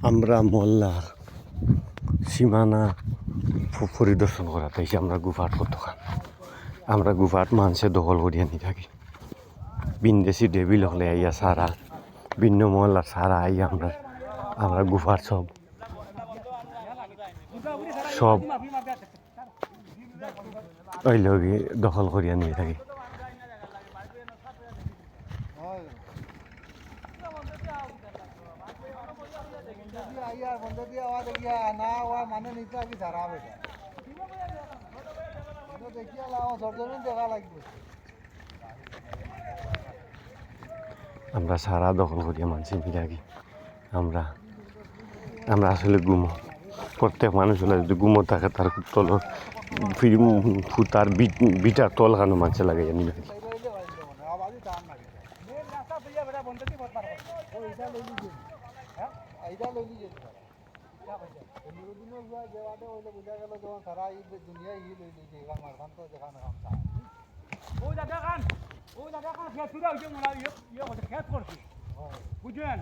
আমরা মোল্লার সীমানা পরিদর্শন করা তাইছি আমরা গুফাট কতখান আমরা গুফাট মানুষে দখল করিয়া নিয়ে থাকি বিন্দেশি ডেবিল হলে আইয়া সারা ভিন্ন মহল্লার সারা আইয়া আমরা গুফার সব ওই লগে দখল করিয়া নিয়ে থাকি। আমরা সারা দখল করিয়া মানছি মিলাগি আমরা আমরা আসলে গুমো প্রত্যেক মানুষ হলে যদি গুমো থাকে তার তল তার বিটার তল খানো মানুষে লাগে জানি নাকি বুঝলেন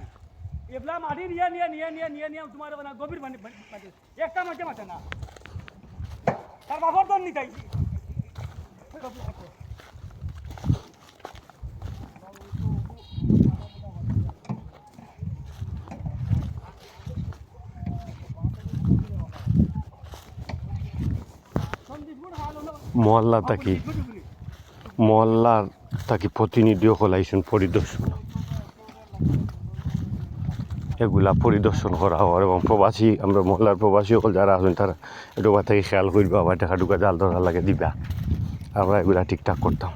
এবলা মাটি নিয়ে নিয়ে নিয়ে নিয়ে নিয়ে নিয়ে তোমার গভীর মানে একটা মাঝে মাঠে না তার বাবার দর নিতাই মহল্লার তাকি প্রতিনিধিও হলাইছেন পরিদর্শন এগুলা পরিদর্শন করা হওয়ার এবং প্রবাসী আমরা মহল্লার প্রবাসী সকল যারা আছেন তারা ডোবা থেকে খেয়াল করবা আবার টাকা ঢুকা জাল ধরা লাগে দিবা আমরা এগুলা ঠিকঠাক করতাম।